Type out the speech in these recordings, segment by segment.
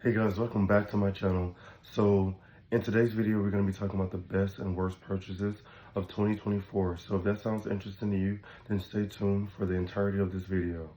Hey guys, welcome back to my channel. So in today's video, we're going to be talking about the best and worst purchases of 2024. So if that sounds interesting to you, then stay tuned for the entirety of this video.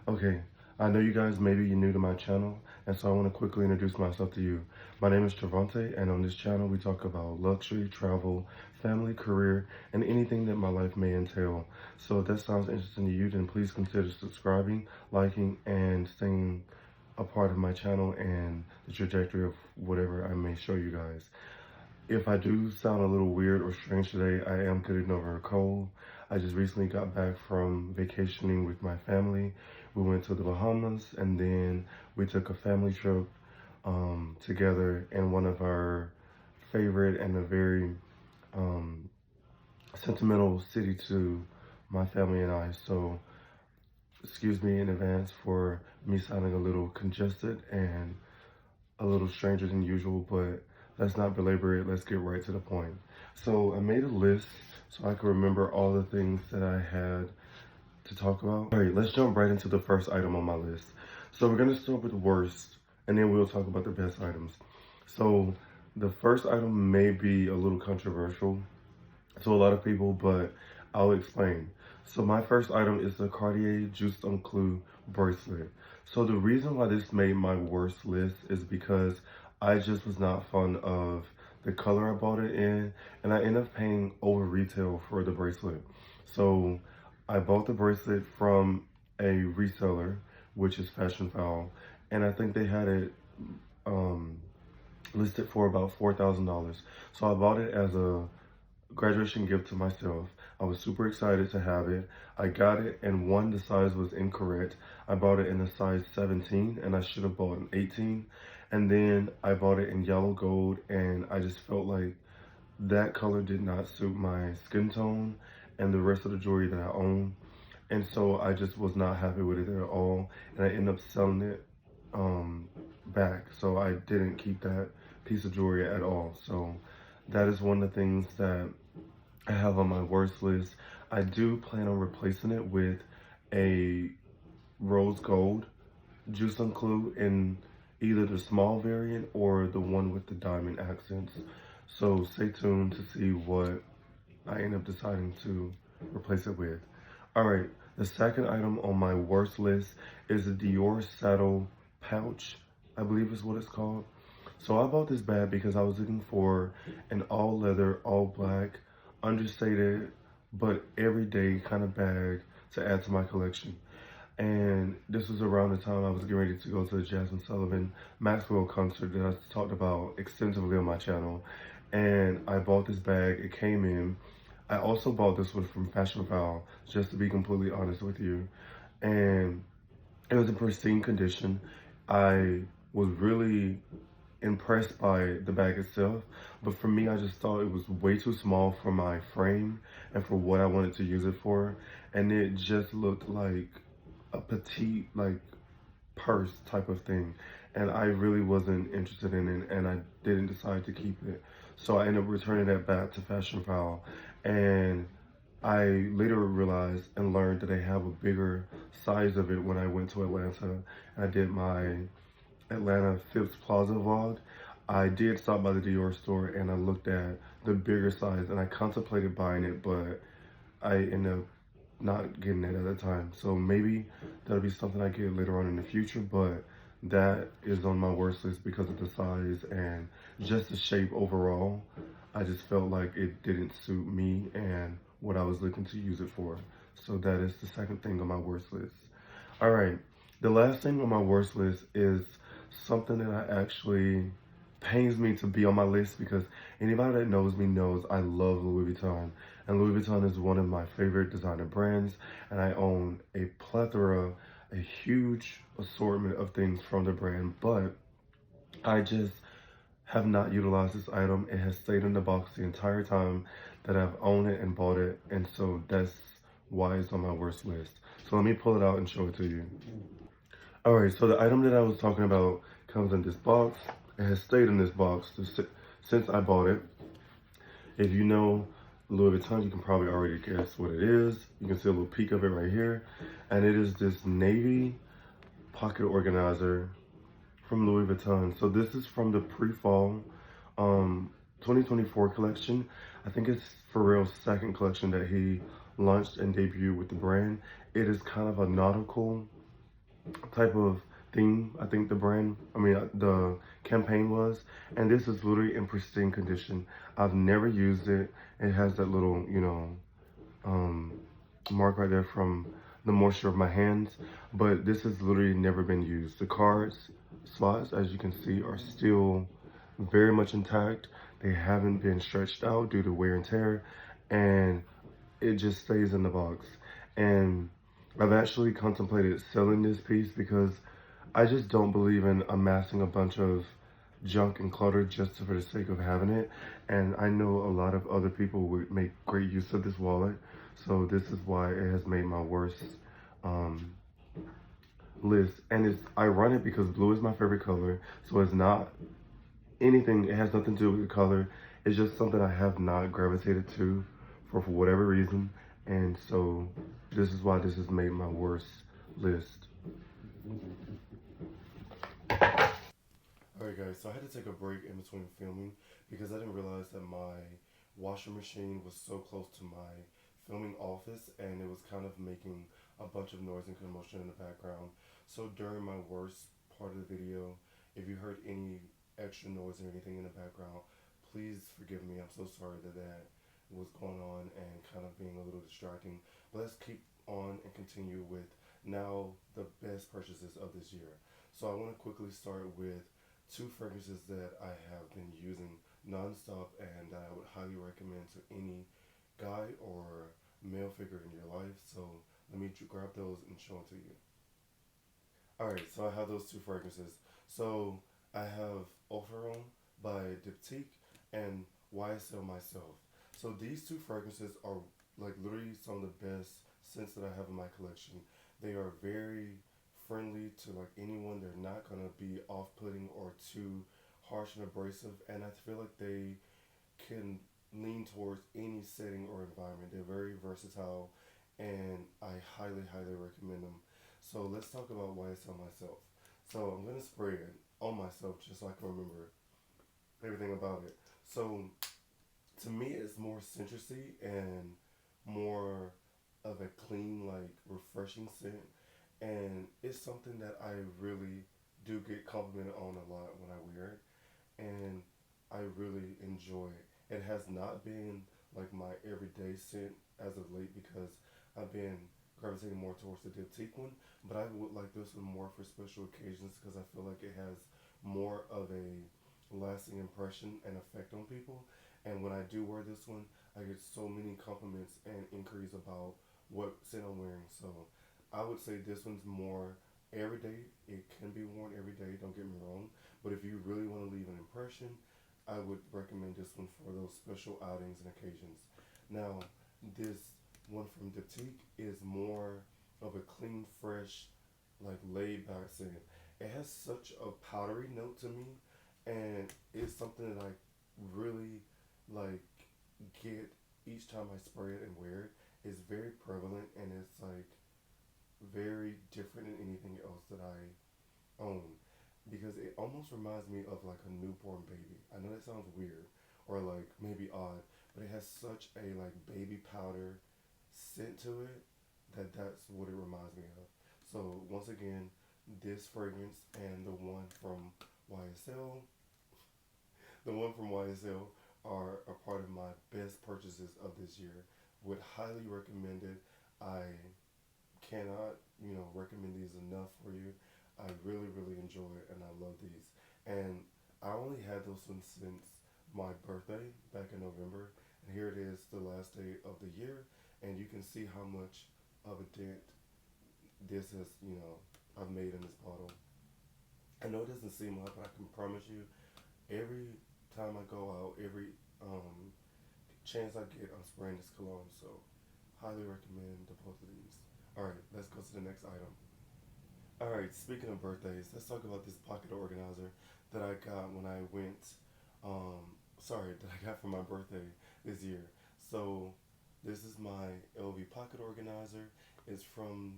Okay, I know you guys, maybe you're new to my channel, and so I want to quickly introduce myself to you. My name is Trevante, and on this channel, we talk about luxury, travel, family, career, and anything that my life may entail. So if that sounds interesting to you, then please consider subscribing, liking, and staying a part of my channel and the trajectory of whatever I may show you guys. If I do sound a little weird or strange today, I am getting over a cold. I just recently got back from vacationing with my family. We went to the Bahamas, and then we took a family trip together in one of our favorite and a very sentimental city to my family and I. So excuse me in advance for me sounding a little congested and a little stranger than usual, but let's not belabor it. Let's get right to the point. So I made a list so I could remember all the things that I had to talk about. All right, let's jump right into the first item on my list. So we're gonna start with the worst, and then we'll talk about the best items. So the first item may be a little controversial to a lot of people, but I'll explain. So my first item is the Cartier Juste un Clou bracelet. So the reason why this made my worst list is because I just was not fond of the color I bought it in, and I ended up paying over retail for the bracelet. So I bought the bracelet from a reseller, which is Fashion Foul, and I think they had it listed for about $4,000. So I bought it as a graduation gift to myself. I was super excited to have it. I got it, and one, the size was incorrect. I bought it in a size 17 and I should have bought an 18. And then I bought it in yellow gold, and I just felt like that color did not suit my skin tone and the rest of the jewelry that I own. And so I just was not happy with it at all. And I ended up selling it back. So I didn't keep that piece of jewelry at all. So that is one of the things that I have on my worst list. I do plan on replacing it with a rose gold Juste un Clou in either the small variant or the one with the diamond accents. So stay tuned to see what I end up deciding to replace it with. All right, the second item on my worst list is a Dior Saddle pouch, I believe is what it's called. So I bought this bag because I was looking for an all leather, all black, understated, but everyday kind of bag to add to my collection. And this was around the time I was getting ready to go to the Jasmine Sullivan Maxwell concert that I talked about extensively on my channel. And I bought this bag, it came in. I also bought this one from Fashion Foul, just to be completely honest with you. And it was in pristine condition. I was really impressed by the bag itself, but for me, I just thought it was way too small for my frame and for what I wanted to use it for. And it just looked like a petite, like, purse type of thing. And I really wasn't interested in it, and I didn't decide to keep it. So I ended up returning that back to Fashion Foul. And I later realized and learned that they have a bigger size of it when I went to Atlanta and I did my Atlanta Phipps Plaza vlog. I did stop by the Dior store and I looked at the bigger size, and I contemplated buying it, but I ended up not getting it at the time. So maybe that'll be something I get later on in the future, but that is on my worst list because of the size and just the shape overall. I just felt like it didn't suit me and what I was looking to use it for. So that is the second thing on my worst list. All right, the last thing on my worst list is something that I actually pains me to be on my list, because anybody that knows me knows I love Louis Vuitton. And Louis Vuitton is one of my favorite designer brands, and I own a plethora, a huge assortment of things from the brand, but I just have not utilized this item. It has stayed in the box the entire time that I've owned it and bought it, and so that's why it's on my worst list. So let me pull it out and show it to you. All right, so the item that I was talking about comes in this box. It has stayed in this box since I bought it. If you know Louis Vuitton, you can probably already guess what it is. You can see a little peek of it right here. And it is this navy pocket organizer from Louis Vuitton. So this is from the pre-fall 2024 collection. I think it's Pharrell's second collection that he launched and debuted with the brand. It is kind of a nautical type of theme. I think the campaign was, and this is literally in pristine condition. I've never used it. It has that little, um, mark right there from the moisture of my hands, but this has literally never been used. The cards slots, as you can see, are still very much intact. They haven't been stretched out due to wear and tear, and it just stays in the box. And I've actually contemplated selling this piece because I just don't believe in amassing a bunch of junk and clutter just for the sake of having it. And I know a lot of other people would make great use of this wallet. So this is why it has made my worst um, list. And it's ironic because blue is my favorite color. So it's not anything, it has nothing to do with the color. It's just something I have not gravitated to for whatever reason. And so this is why this has made my worst list. Alright guys, so I had to take a break in between filming because I didn't realize that my washing machine was so close to my filming office and it was kind of making a bunch of noise and commotion in the background. So during my worst part of the video, if you heard any extra noise or anything in the background, please forgive me. I'm so sorry that that was going on and kind of being a little distracting. But let's keep on and continue with now the best purchases of this year. So I want to quickly start with two fragrances that I have been using nonstop and that I would highly recommend to any guy or male figure in your life. So let me grab those and show them to you. Alright, so I have those two fragrances. So I have Overon by Diptyque and YSL Myself. So these two fragrances are like literally some of the best scents that I have in my collection. They are very friendly to like anyone. They're not gonna be off-putting or too harsh and abrasive, and I feel like they can lean towards any setting or environment. They're very versatile, and I highly, highly recommend them. So let's talk about YSL Myself. So I'm gonna spray it on myself just so I can remember everything about it. So to me, it's more citrusy and more of a clean, like refreshing scent, and it's something that I really do get complimented on a lot when I wear it, and I really enjoy it. It has not been like my everyday scent as of late because I've been gravitating more towards the Diptyque one, but I would like this one more for special occasions because I feel like it has more of a lasting impression and effect on people. And when I do wear this one, I get so many compliments and inquiries about what scent I'm wearing. So I would say this one's more everyday. It can be worn every day, don't get me wrong. But if you really want to leave an impression, I would recommend this one for those special outings and occasions. Now, this one from Diptyque is more of a clean, fresh, like laid back scent. It has such a powdery note to me, and it's something that I really like get each time I spray it and wear it. It's very prevalent and it's like very different than anything else that I own because it almost reminds me of like a newborn baby. I know that sounds weird or like maybe odd, but it has such a like baby powder scent to it that that's what it reminds me of. So once again, this fragrance and YSL, the one from YSL are a part of my best purchases of this year. Would highly recommend it. I cannot, recommend these enough for you. I really, really enjoy it and I love these. And I only had those ones since my birthday back in November. And here it is, the last day of the year. And you can see how much of a dent this has, I've made in this bottle. I know it doesn't seem like, but I can promise you, every time I go out, every chance I get, I'm spraying this cologne. So, highly recommend the both of these. All right, let's go to the next item. All right, speaking of birthdays, let's talk about this pocket organizer that I got when I went. That I got for my birthday this year. So, this is my LV pocket organizer. It's from,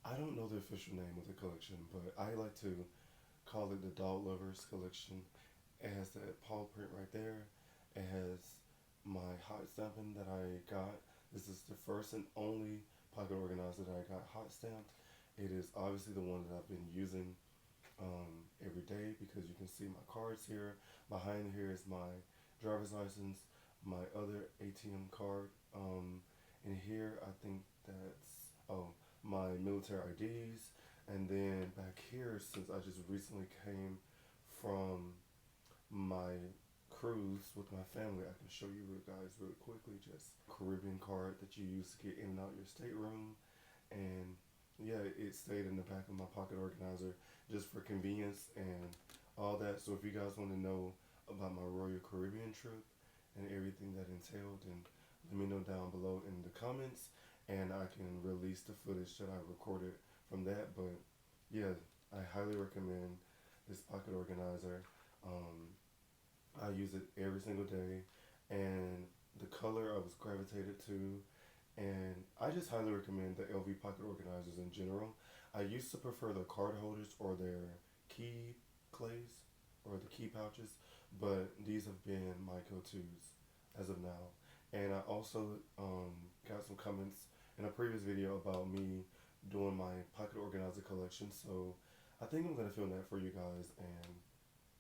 I don't know the official name of the collection, but I like to call it the Dog Lovers collection. It has that paw print right there. It has my hot stamping that I got. This is the first and only pocket organizer that I got hot stamped. It is obviously the one that I've been using every day because you can see my cards here. Behind here is my driver's license, my other ATM card. And here I think that's my military IDs. And then back here, since I just recently came from my cruise with my family, I can show you guys really quickly just Caribbean card that you use to get in and out your stateroom. And yeah, it stayed in the back of my pocket organizer just for convenience and all that. So if you guys want to know about my Royal Caribbean trip and everything that entailed, then let me know down below in the comments and I can release the footage that I recorded from that. But yeah, I highly recommend this pocket organizer. I use it every single day, and the color I was gravitated to, and I just highly recommend the LV pocket organizers in general. I used to prefer their card holders or their key clays or the key pouches, but these have been my go-tos as of now. And I also got some comments in a previous video about me doing my pocket organizer collection, so I think I'm going to film that for you guys and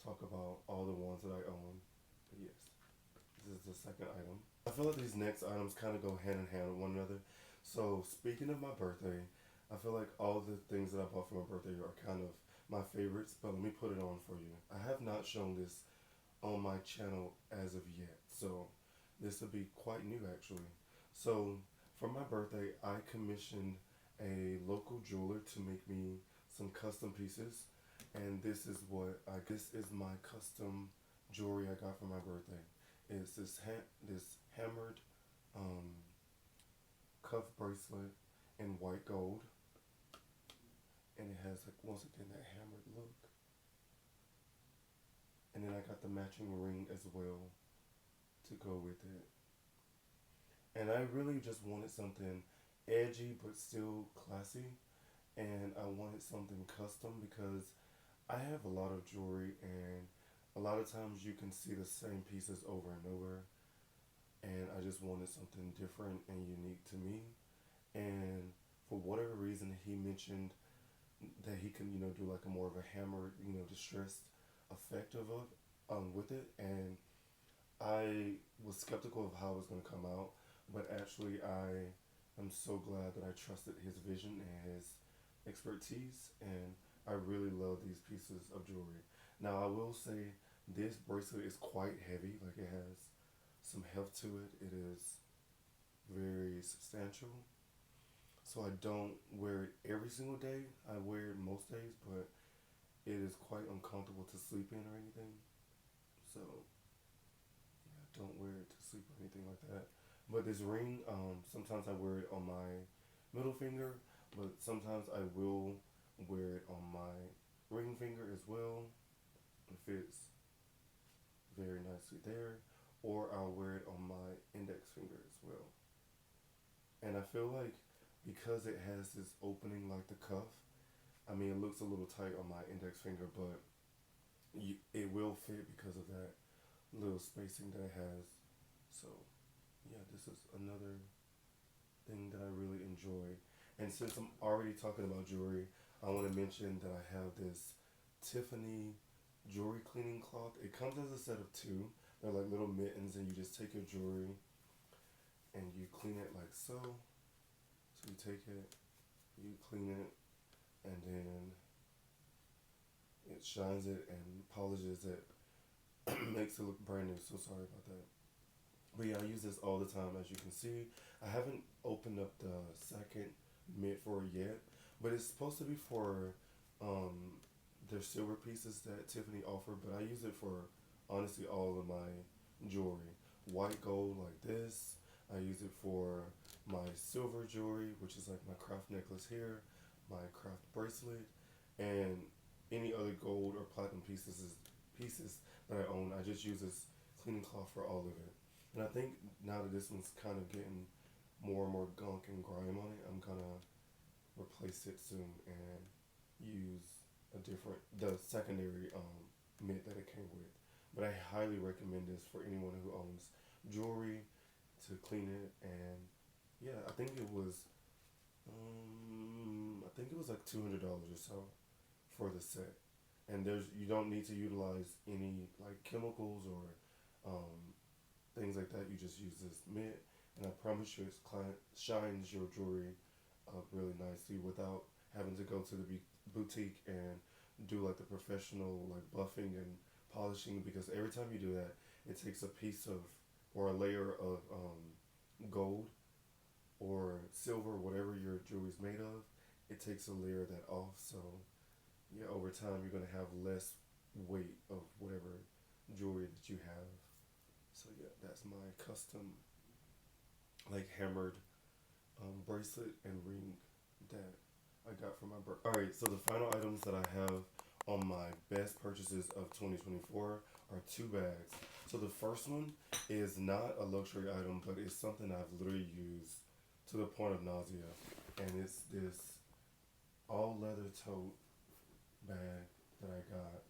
talk about all the ones that I own. But yes, this is the second item. I feel like these next items kind of go hand in hand with one another. So speaking of my birthday, I feel like all the things that I bought for my birthday are kind of my favorites, but let me put it on for you. I have not shown this on my channel as of yet, so this will be quite new actually. So for my birthday, I commissioned a local jeweler to make me some custom pieces, and this is my custom jewelry I got for my birthday. It's this hammered cuff bracelet in white gold, and it has like once again that hammered look. And then I got the matching ring as well to go with it. And I really just wanted something edgy but still classy, and I wanted something custom because I have a lot of jewelry, and a lot of times you can see the same pieces over and over, and I just wanted something different and unique to me. And for whatever reason, he mentioned that he can, do like a more of a hammered, distressed effect with it. And I was skeptical of how it was going to come out, but actually I am so glad that I trusted his vision and his expertise, and I really love these pieces of jewelry. Now I will say this bracelet is quite heavy, like it has some heft to it. It is very substantial. So I don't wear it every single day. I wear it most days, but it is quite uncomfortable to sleep in or anything. So yeah, don't wear it to sleep or anything like that. But this ring, sometimes I wear it on my middle finger, but sometimes I will wear it on my ring finger as well. It fits very nicely there. Or I'll wear it on my index finger as well. And I feel like because it has this opening like the cuff, I mean, it looks a little tight on my index finger, but it will fit because of that little spacing that it has. So, yeah, this is another thing that I really enjoy. And since I'm already talking about jewelry, I want to mention that I have this Tiffany jewelry cleaning cloth. It comes as a set of two. They're like little mittens, and you just take your jewelry and you clean it like so. So you take it, you clean it, and then it shines it and polishes it, makes it look brand new. So sorry about that. But yeah, I use this all the time, as you can see. I haven't opened up the second mitt for it yet, but it's supposed to be for their silver pieces that Tiffany offered, but I use it for honestly all of my jewelry. White gold like this. I use it for my silver jewelry, which is like my craft necklace here, my craft bracelet, and any other gold or platinum pieces that I own. I just use this cleaning cloth for all of it. And I think now that this one's kind of getting more and more gunk and grime on it, I'm gonna replace it soon and use the secondary mitt that it came with. But I highly recommend this for anyone who owns jewelry to clean it. And yeah, I think it was like $200 or so for the set. And you don't need to utilize any like chemicals or things like that. You just use this mitt, and I promise you, it shines your jewelry up really nicely without having to go to the boutique and do like the professional like buffing and polishing. Because every time you do that, it takes a piece of or a layer of gold or silver, whatever your jewelry is made of. It takes a layer of that off. So yeah, over time you're gonna have less weight of whatever jewelry that you have. So yeah, that's my custom like hammered bracelet and ring that I got for my birthday. All right, so the final items that I have on my best purchases of 2024 are two bags. So the first one is not a luxury item, but it's something I've literally used to the point of nausea, and it's this all leather tote bag that I got.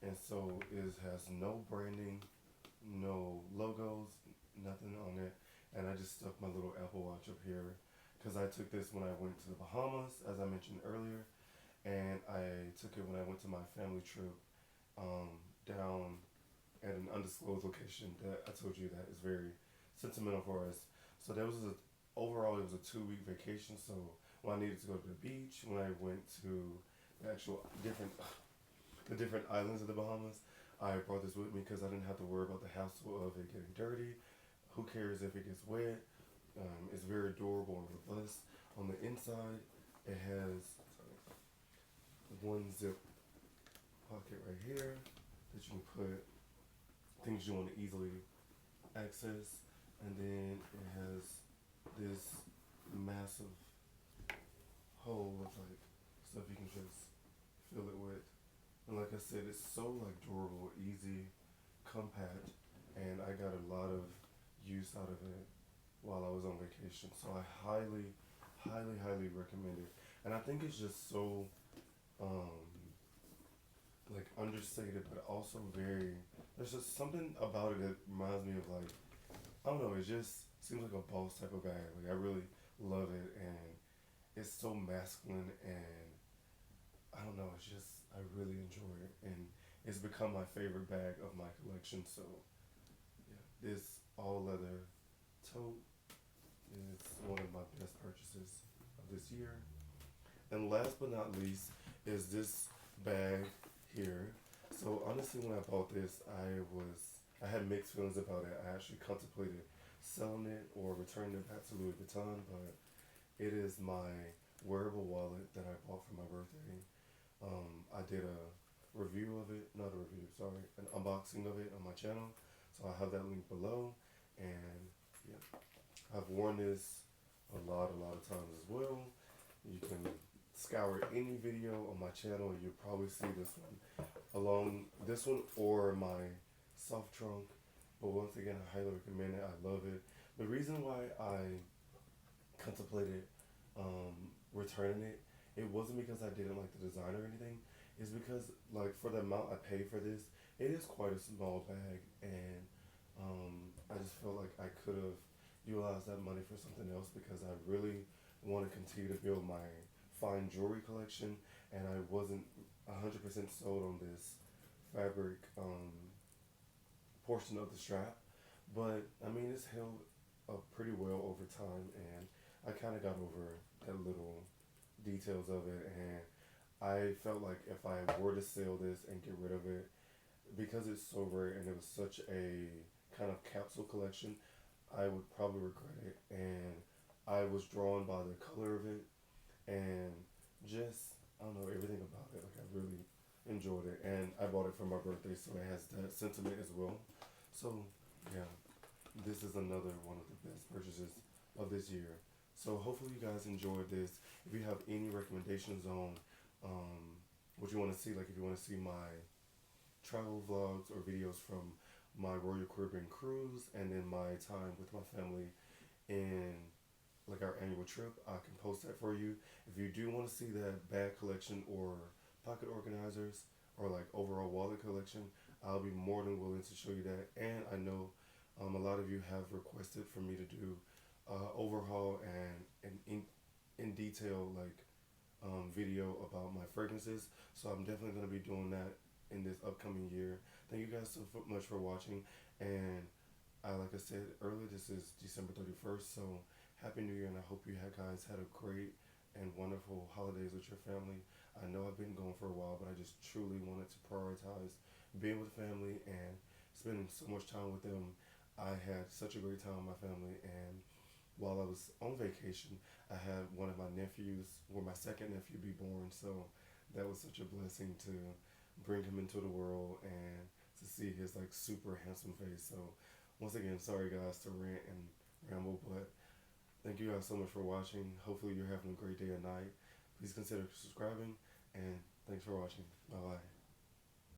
And so it has no branding, no logos, nothing on it. And I just stuck my little Apple Watch up here because I took this when I went to the Bahamas, as I mentioned earlier, and I took it when I went to my family trip down at an undisclosed location that I told you that is very sentimental for us. So overall it was a 2 week vacation. So when I needed to go to the beach, when I went to the actual the different islands of the Bahamas, I brought this with me because I didn't have to worry about the hassle of it getting dirty. Who cares if it gets wet? It's very durable and robust. On the inside, it has one zip pocket right here that you can put things you want to easily access, and then it has this massive hole with like stuff you can just fill it with. And like I said, it's so like durable, easy, compact, and I got a lot of use out of it while I was on vacation. So I highly, highly, highly recommend it. And I think it's just so um, like understated, but also very. There's just something about it that reminds me of like I don't know. It just seems like a boss type of bag. Like I really love it, and it's so masculine, and I don't know. It's just I really enjoy it, and it's become my favorite bag of my collection. So yeah, this all leather tote is one of my best purchases of this year. And last but not least is this bag here. So honestly, when I bought this, I had mixed feelings about it. I actually contemplated selling it or returning it back to Louis Vuitton, but it is my wearable wallet that I bought for my birthday. I did a review of it, not a review, sorry, an unboxing of it on my channel. So I have that link below, and yeah, I've worn this a lot of times as well. You can scour any video on my channel and you'll probably see this one along this one or my soft trunk. But once again, I highly recommend it. I love it. The reason why I contemplated returning it, it wasn't because I didn't like the design or anything. It's because like for the amount I paid for this, it is quite a small bag, and I just felt like I could have utilized that money for something else because I really want to continue to build my fine jewelry collection, and I wasn't 100% sold on this fabric portion of the strap. But I mean, it's held up pretty well over time, and I kind of got over that little details of it, and I felt like if I were to sell this and get rid of it, because it's so rare and it was such a kind of capsule collection, I would probably regret it. And I was drawn by the color of it and just, I don't know, everything about it. Like, I really enjoyed it. And I bought it for my birthday, so it has that sentiment as well. So, yeah, this is another one of the best purchases of this year. So hopefully you guys enjoyed this. If you have any recommendations on what you want to see, like if you want to see my travel vlogs or videos from my Royal Caribbean cruise and then my time with my family in like our annual trip, I can post that for you. If you do want to see that bag collection or pocket organizers or like overall wallet collection, I'll be more than willing to show you that. And I know a lot of you have requested for me to do overhaul and in detail like video about my fragrances. So I'm definitely going to be doing that in this upcoming year. Thank you guys so much for watching. And like I said earlier, this is December 31st. So Happy New Year, and I hope you guys had a great and wonderful holidays with your family. I know I've been gone for a while, but I just truly wanted to prioritize being with family and spending so much time with them. I had such a great time with my family, and while I was on vacation, I had one of my nephews, or my second nephew, be born. So that was such a blessing to bring him into the world and to see his like super handsome face. So once again, sorry guys to rant and ramble, but thank you guys so much for watching. Hopefully you're having a great day or night. Please consider subscribing, and thanks for watching. Bye bye.